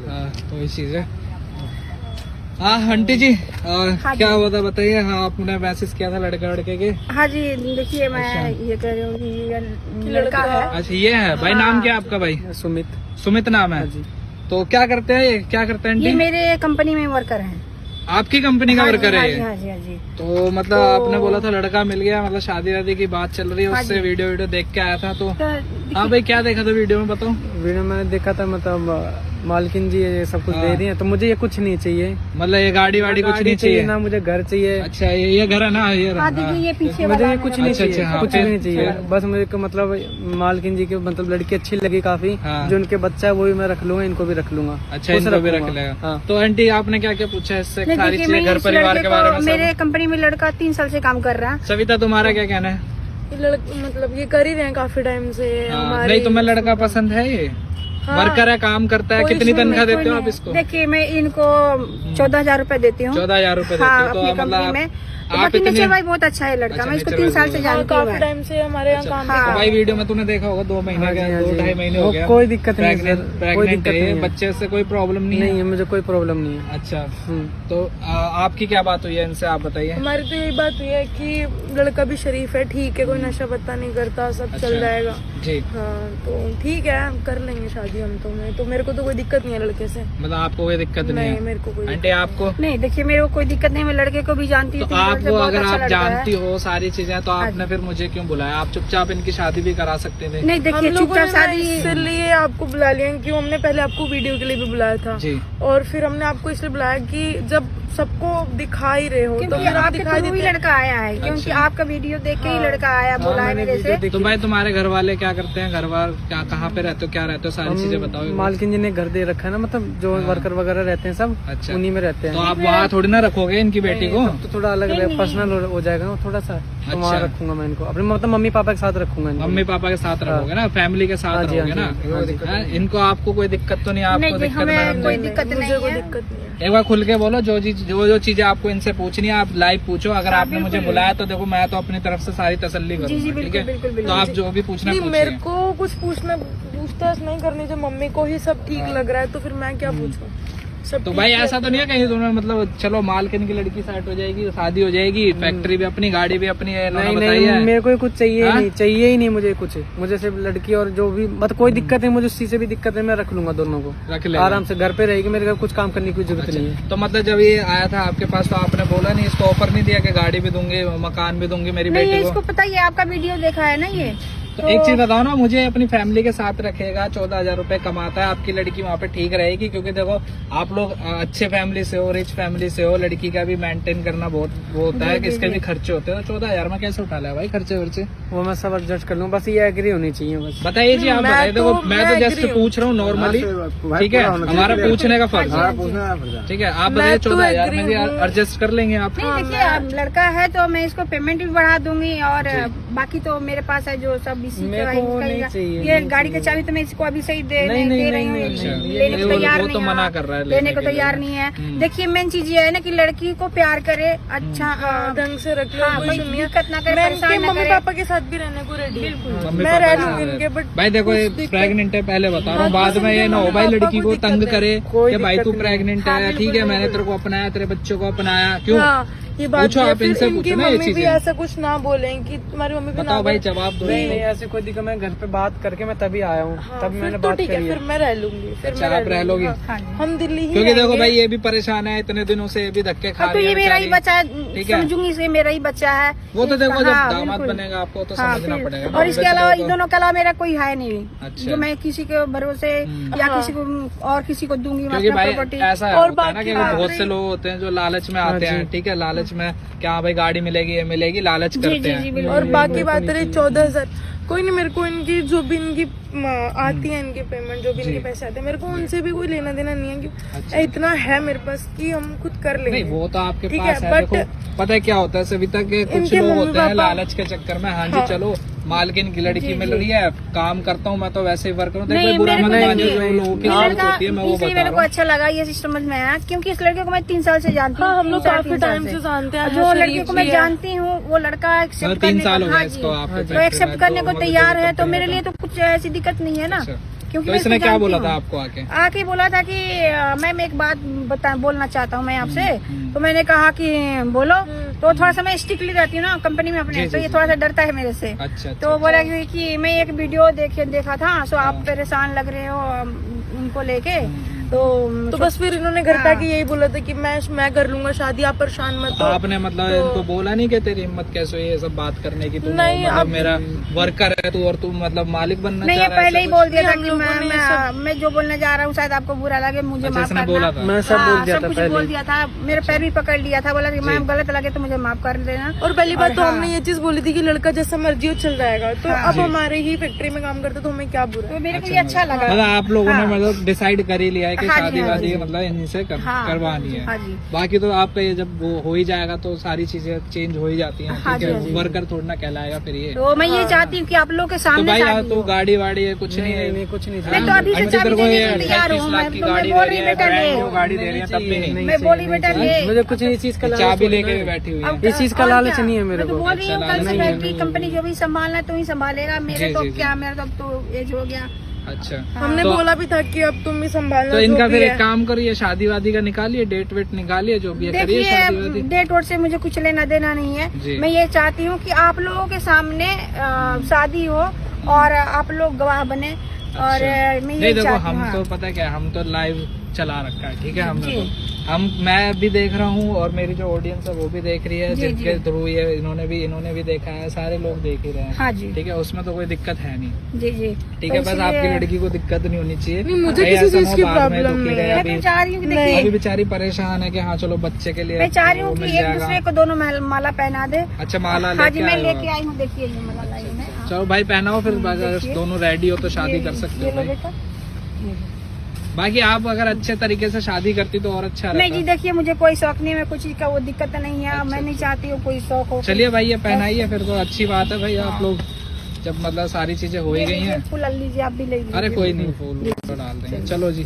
वही चीज है। हाँ आंटी जी हाँ क्या जी। हुआ था बताइए। हाँ आपने मैसेज किया था लड़के के। हाँ जी देखिए मैं अच्छा। ये कह रही हूँ कि ये लड़का है। अच्छा ये है भाई। नाम क्या है आपका भाई? सुमित। सुमित नाम है जी। तो क्या करते हैं ये? क्या करते हैं ये आंटी? मेरे कंपनी में वर्कर हैं। आपकी कंपनी का हाँ जी, वर्कर हाँ है जी, ये? हाँ जी, हाँ जी। तो मतलब तो- आपने बोला था लड़का मिल गया, मतलब शादी वादी की बात चल रही है, हाँ उससे जी। वीडियो देख के आया था। तो तो हाँ भाई क्या देखा था वीडियो में बताओ। वीडियो मैंने देखा था, मतलब मालकिन जी ये सब कुछ दे रही है, तो मुझे ये कुछ नहीं चाहिए। मतलब ये गाड़ी वाड़ी कुछ नहीं चाहिए ना, मुझे घर चाहिए। अच्छा ये घर है ना? ये हाँ देखिए ये पीछे मुझे वाला ये कुछ नहीं अच्छा, चाहिए, हाँ, कुछ फिर- भी नहीं चाहिए। फिर- बस मुझे को मतलब मालकिन जी की मतलब लड़की अच्छी लगी काफी। हाँ। जो उनके बच्चा है वो भी मैं रख लूंगा, इनको भी रख लूंगा। अच्छा खुश इनको भी रख रखूंगा। लेगा। हाँ। तो आंटी आपने क्या क्या पूछा इससे? नहीं, सारी देखिए, चीजें मैं घर इस परिवार लड़के के बारे को- में मेरे सब। कंपनी में लड़का 3 साल से काम कर रहा है। सविता तुम्हारा क्या कहना है? मतलब ये कर ही रहे हैं काफी टाइम से हाँ, हमारे। नहीं तुम्हें लड़का पसंद है ये? हाँ। वर्कर है, काम करता है, कोई कितनी इसमें तनख्वाह कोई देते हो नहीं आप है। इसको? देखिए मैं इनको 14,000 रूपए देती हूँ। 14,000 रूपए देते हाँ हो? तो अपनी मतलब कंपनी में। तो आप बाकी इतने नेचर भाई बहुत अच्छा है लड़का। अच्छा, मैं इसको नेचर 3 साल भाई से हाँ, जानती हूँ। काफी टाइम से हमारे यहाँ काम हाँ। तो भाई वीडियो में तूने देखा होगा 2 महीने हाँ का, जी, हाँ 2-2.5 जी। महीने हो वो गया। कोई दिक्कत नहीं है सर, कोई प्रेग्नेंट दिक्कत है, नहीं है। बच्चे से कोई प्रॉब्लम नहीं नहीं है? है, मुझे कोई प्रॉब्लम नहीं है। अच्छा हम्म। तो आपकी क्या बात हुई है इनसे, आप बताइए। हमारी तो यही बात हुई है कि लड़का भी शरीफ है, ठीक है, कोई नशा पत्ता नहीं करता, सब अच्छा। चल जाएगा। जी हाँ तो ठीक है, कर लेंगे शादी हम तो। मैं तो मेरे को तो कोई दिक्कत नहीं है लड़के से। मतलब आपको कोई दिक्कत नहीं नहीं है? मेरे को कोई आंटी आपको? नहीं देखिए मेरे को कोई दिक्कत नहीं, मैं लड़के को भी जानती तो हूँ। 3 साल से आपको बहुत अगर अच्छा आप लड़का जानती है। हो सारी चीजें तो आपने फिर मुझे क्यों बुलाया? आप चुपचाप इनकी शादी भी करा सकते थे। नहीं हम देखिए लोगों चुपचाप ने ना शादी। इसलिए आपको बुला लिया कि हमने पहले आपको वीडियो के लिए भी बुलाया था। जी और फिर हमने आपको इसलिए बुलाया कि जब सबको दिखा ही रहे हो तो क्योंकि फिर आप आपके दिखाई थ्रू ही देते। लड़का आया है। क्योंकि अच्छा। आपका वीडियो देख के ही हाँ। लड़का आया, बोला है मैंने मेरे वीडियो से। देखी। तो भाई तुम्हारे घर वाले क्या करते हैं? घर वाले क्या, कहाँ पे रहते हो, क्या रहते हो, सारी चीजें बताओ। मालकिन जी ने घर दे रखा है ना, मतलब जो हाँ। वर्कर वगैरह रहते हैं सब अच्छा। उन्हीं में रहते हैं। तो आप वहाँ थोड़ी ना रखोगे इनकी बेटी को? तब तो थोड़ा अलग पर्सनल हो जाएगा ना थोड़ा सा। तो वहाँ अच्छा। रखूंगा मैं इनको, अपने मतलब मम्मी पापा के साथ रखूंगा इनको। मम्मी पापा के साथ रहोगे ना, फैमिली के साथ हाँ जी, हाँ रहोगे जी, ना? हाँ जी। हाँ, इनको आपको कोई दिक्कत तो नहीं? आपको नहीं, दिक्कत हमें मैडम कोई जी? दिक्कत मुझे नहीं कोई है। दिक्कत नहीं है। एक बार खुल के बोलो, जो चीजें आपको इनसे पूछनी है आप लाइव पूछो। अगर आपने मुझे बुलाया तो देखो मैं तो अपनी तरफ से सारी तसल्ली जी, करूंगा, ठीक बिल्कुल, है? बिल्कुल, तो बिल्कुल। आप जो भी पूछना नहीं मेरे पूछिए। को कुछ पूछताछ नहीं करनी, जो मम्मी को ही सब ठीक लग रहा है तो फिर मैं क्या पूछूं? सब तो ठीक भाई है। ऐसा तो नहीं है कहीं तुम्हें मतलब चलो मालकिन की लड़की सेट हो जाएगी, शादी हो जाएगी, फैक्ट्री भी अपनी, गाड़ी भी अपनी है, नहीं बताइए। नहीं, मेरे को कुछ चाहिए हाँ? नहीं, चाहिए ही नहीं मुझे कुछ। मुझे सिर्फ लड़की और जो भी मतलब कोई दिक्कत है मुझे, उसी से भी दिक्कत है, मैं रख लूंगा दोनों को। रख ले आराम से घर पे रहेगी, मेरे को कुछ काम करने की जरूरत नहीं है। तो मतलब जब ये आया था आपके पास तो आपने बोला नहीं, इसको ऑफर नहीं दिया कि गाड़ी भी दूंगी, मकान भी दूंगी मेरी नहीं बेटी इसको को? पता ही है, आपका वीडियो देखा है ना ये। तो एक चीज बताओ ना मुझे, अपनी फैमिली के साथ रखेगा, 14,000 रूपए कमाता है, आपकी लड़की वहाँ पे ठीक रहेगी? क्योंकि देखो आप लोग अच्छे फैमिली से हो, रिच फैमिली से हो, लड़की का भी मेंटेन करना बहुत वो होता है कि इसके भी खर्चे होते हैं। तो 14,000 में कैसे उठा लिया भाई खर्चे वर्चे? वो मैं सब एडजस्ट कर लूंगा, बस ये एग्री होनी चाहिए बस। बताइए जी, आप मैं बताइए। देखो तो- मैं मैं तो जस्ट agree हूँ। पूछ रहा हूँ नॉर्मली, ठीक है? हमारा पूछने का फर्ज है, ठीक है? आप बताइए मैं तो 14,000 में agree हूँ। एडजस्ट कर लेंगे आप? नहीं देखिए अब लड़का है तो मैं इसको पेमेंट भी बढ़ा दूंगी और बाकी तो मेरे पास है जो सब इसी मेरे का को वो इसका नहीं ये चाहिए, ये नहीं गाड़ी का चाहिए। चाबी तो मैं इसको अभी सही दे नहीं, दे नहीं, रही हूँ। नहीं, नहीं, लेने को वो- तैयार वो नहीं तो है। मना कर रहा है लेने लेने को के लिए। तैयार नहीं है। देखिए मेन चीज ये है ना कि लड़की को प्यार करे, अच्छा हाँ, ढंग से रख लो, हाँ, कोई कोई सुन नहीं है। दिक्कत ना करे, मैं परेशान इनके ना मम्मी करे। पापा के साथ भी रहने को रेडी बिल्कुल। मम्मी मैं पापा रह के लूंगी साथ इनके, है। बट भाई देखो ये कुछ दिक्कत- प्रेग्नेंट है, पहले बता रहा हूँ, हाँ, बाद कुछ में ये ना हो मम्मी भाई पापा लड़की को को तंग दिक्कत करे कोई कि भाई तू दिक्कत नहीं। प्रेग्नेंट हाँ, है, बिल्कुल, ठीक है मैंने बिल्कुल। तेरे को अपनाया, तेरे बच्चों को अपनाया, क्यों? हाँ, ये बात पूछो भी है। आप फिर इनसे इनकी पूछो ना ये मम्मी भी चीजें। ऐसा कुछ ना बोले कि तुम्हारी मम्मी भी ना बताओ भाई, बोले। जवाब दो। नहीं नहीं, ऐसे कोई दिक्कत, मैं घर पे बात करके मैं तभी आया हूँ, हाँ, तब फिर मैंने तो बात ठीक है, करी फिर है। मैं रह लूंगी, फिर अच्छा, मैं आप रह लोगी? हाँ जी। हम दिल्ली ही क्योंकि देखो रहेंगे। भाई ये भी परेशान है इतने दिनों से, ये भी धक्के खा हाँ, तो रही ये है मेरा ही बेचारी। बच्चा है, ठीक है। समझूंगी इसे मेरा ही बच्चा है। वो तो देखो जब हाँ, दामाद बिल्कुल। बनेगा आपको तो हाँ, समझना फिर- पड़ेगा ना, और इसके बेचारे अलावा को। इन दोनों के अलावा मेरा कोई है नहीं अच्छा। जो मैं किसी के भरोसे या हाँ। किसी को और किसी को दूंगी क्योंकि भाई प्रॉपर्टी। ऐसा और होता है ना कि बाकी बहुत से लोग होते हैं जो लालच में आते हाँ हैं, जी। ठीक है? लालच में क्या भाई गाड़ी मिलेगी, ये मिलेगी, लालच जी, करते जी, हैं। जी, बिल्कुल। और बाकी बात रही 14,000, कोई नहीं, मेरे को इनकी जो भी इनकी आती है इनकी पेमेंट, जो भी इनके पैसे आते हैं, मेरे को उनसे भी कोई लेना देना नहीं है कि अच्छा। इतना है मेरे पास कि हम खुद कर नहीं लेंगे। वो तो आपके ठीक पास है, है, but- देखो पता है क्या होता है सविता के कुछ इनके लोग मम्मी होते हैं पापा- लालच के चक्कर में, हाँ जी हाँ। चलो मालकिन की लड़की मिल रही है, काम करता हूँ मैं तो वैसे ही वर्क करूँ। देखो नहीं, बुरा मेरे मत को मानिए, देखिए, जो लोगों की ये आदत लड़का होती है मैं वो इसलिए बता मेरे रहा को हूँ। अच्छा लगा, ये सिस्टम समझ में आया क्योंकि इस लड़के को मैं 3 साल से जानती हूँ। हाँ, हम लोग 3 काफी टाइम से जानते हैं। जो शरीफ लड़के को मैं भी है। जानती हूँ वो लड़का एक्सेप्ट मतलब 3 करने साल हो को, गए हाँ इसको जी, आपके तो फैक्ट्री एक्सेप्ट में, करने तो को मतलब तैयार जो है, तो कंपनी मेरे का लिए तो कुछ ऐसी दिक्कत नहीं है ना। अच्छा। क्योंकि तो मैं इसने इसको क्या जानती बोला हूँ। था आपको आके? आके बोला था कि मैम एक बात बोलना चाहता हूँ मैं आपसे। तो मैंने कहा कि बोलो। तो थोड़ा सा मैं स्ट्रिक्टली रहती हूँ ना कंपनी में अपने, तो ये थोड़ा सा डरता है मेरे से। अच्छा तो बोला कि मैं एक वीडियो देखा था, सो आप परेशान लग रहे हो उनको लेके। तो बस फिर इन्होंने घर पे आके यही बोला था कि मैं कर लूंगा शादी, आप परेशान मत हो। आपने मतलब इनको बोला नहीं कि तेरी हिम्मत कैसे हुई ये सब बात करने की? तू नहीं, मतलब मेरा वर्कर है तू और तू मतलब मालिक बनना नहीं, चाह ये रहा है? पहले ही ऐसा बोल दिया था हम कि लोगों ने मैं जो बोलने जा रहा हूँ शायद आपको बुरा लगे, मुझे अच्छा, माफ इसने करना। बोला था? मैं सब बोल दिया सब था कुछ पहले। बोल दिया था, मेरे पैर भी पकड़ लिया था, बोला कि मैम गलत लगे तो मुझे माफ कर देना। और पहली बात तो हाँ। हमने ये चीज बोली थी कि लड़का जैसा मर्जी हो चल जाएगा, तो हाँ। अब हमारे ही फैक्ट्री में काम करते तो हमें क्या बुरा है। तो मेरे को ये अच्छा लगा। मतलब आप लोगों ने हाँ। मतलब डिसाइड कर ही लिया है कि हाँ जी, शादी हाँ वादी जी। मतलब इन्हीं से हाँ। करवानी है। हाँ जी। बाकी तो आपका ये जब वो हो ही जाएगा तो सारी चीजें चेंज हो ही जाती हैं। हाँ ठीक जी, हाँ है, जी। वर्कर थोड़ा ना कहलाएगा फिर ये। तो मैं ये चाहती हूँ कि आप लोग के तो सामने भाई शादी तो हो। गाड़ी वाड़ी है कुछ नहीं है? नहीं कुछ नहीं मैं तो अभी से अभी चाबी तेरे को देने ये को तैयार 38 हूँ। लाख मैं की तो मैं गाड़ी बोल दे रही रही है, बेटा brand ले। new गाड़ी दे रही है, तब भी नहीं। मैं बोली बेटा ले। मुझे कुछ नहीं चीज का लालच चाबी थोड़ी लेके ना भी है। बैठी हुई है। अब इस चीज का और लालच क्या? नहीं है मेरे मैं तो को। बोल रही हूँ अच्छा, कल से नहीं, फैक्ट्री कंपनी जो भी संभालना है तू ही संभालेगा, मेरे जी, तो जी, जी। क्या, मेरा तो एज हो गया। अच्छा, हमने तो- बोला भी था कि अब तुम भी संभालना तो जो इनका भी फिर है। एक काम करिए, शादी वादी का निकालिए, डेट वेट निकालिए, जो भी है करिए शादी वादी। देखिए डेट वोट से मुझे कुछ लेना देना नहीं जी। है। मैं ये चाहती हूँ कि आप लोगों के सामने शादी हो और आप लोग गवाह बने। और मैं नहीं ये देखो, चाहती हम हूँ। तो पता है क्या, हम तो लाइव चला रखा है, ठीक है हमने जी। तो मैं भी देख रहा हूँ और मेरी जो ऑडियंस है वो भी देख रही है, जी, जिनके जी। थ्रू ये इन्होंने भी देखा है, सारे लोग देख ही रहे हैं। हाँ जी। ठीक है, उसमें तो कोई दिक्कत है नहीं। जी जी। ठीक तो है, बस इसलिए आपकी लड़की को दिक्कत नहीं होनी चाहिए। नहीं, मुझे कहीं किसी ऐसा चीज ना की हो बाद में प्रॉब्लम दुखी नहीं रहे। है। मैं तो अभी चाह रही हूँ कि नहीं। देखिए, अभी बेचारी परेशान है कि हाँ चलो बच्चे के लिए मैं चाह रही हूँ वो कि मिल एक जाएगा। दूसरे को दोनों माला पहना दे। अच्छा, माला हाँ जी, लेके मैं आए हो लेके आप। आई हूँ, देखिए ये माला लाई हूँ मैं। हाँ। चलो भाई पहनाओ फिर, अगर देखिए। दोनों रेडी हो तो शादी ये- कर सकते ये हो लो भाई। बेटा। बाकी आप अगर अच्छे तरीके से शादी करती तो और अच्छा नहीं जी, रहता। देखिए मुझे कोई शौक नहीं है, मैं कुछ चीज का वो दिक्कत नहीं है। अच्छा, मैं नहीं अच्छा। चाहती हूँ कोई शौक हो। चलिए भाई ये पहनाइए फिर, तो अच्छी बात है भाई। हाँ। आप लोग जब मतलब सारी चीजें हो ही ये गई लीजिए, हैं। फूल लीजिए, आप भी ले लीजिए। अरे कोई नहीं, फूल तो डाल देंगे। चलो जी,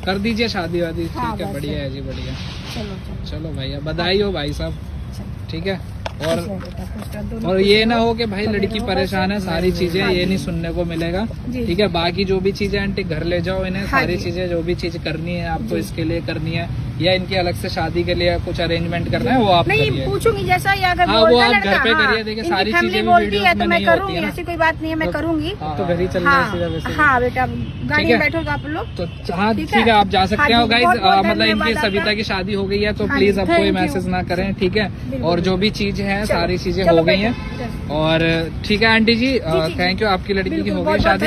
कर दीजिए शादी वादी। हाँ, ठीक है, बस बढ़िया है जी, बढ़िया। चलो चलो चलो भैया, बधाई हो भाई साहब। चलो। ठीक है, खुश और रहो बेटा, खुश रहो, दोनों और खुश ये रहो। ना हो कि भाई लड़की परेशान है, सारी चीजें ये नहीं सुनने को मिलेगा। जी। ठीक है, बाकी जो भी चीजें आंटी घर ले जाओ इन्हें, हाँ सारी जी। चीजें जो भी चीज करनी है आपको इसके लिए करनी है, या इनकी अलग से शादी के लिए कुछ अरेंजमेंट करना है वो आप नहीं करिए। पूछूंगी जैसा ये अगर हाँ, वो बोलता आप लड़का, घर पे हाँ, करिए, देखिए इनकी सारी फैमिली चीजें भी बोलती वीडियोस है तो में मैं नहीं होती करूंगी, है ना। ऐसी कोई बात नहीं है, मैं करूंगी। हाँ, तो घर ही चल रहा है सीधा हाँ वैसे। हाँ बेटा, गाड़ी ठीक है। में बैठो तो आप लोग। तो हाँ ठीक ठीक है? है, आप जा सकते हाँ हो जी, गाइज। बहुत-बहुत मतलब इनकी धन्यवाद सविता आपका। की शादी हो गई है तो हाँ प्लीज जी, अब कोई thank you। मैसेज ना करें, ठीक है। बिल्कुल। और जो भी चीज है चलो, सारी चीजें चलो हो गई बेटा, हैं। चलो। और ठीक है आंटी जी, जी, जी। थैंक यू, आपकी लड़की की बिल्कुल, हो गई बहुत-बहुत शादी।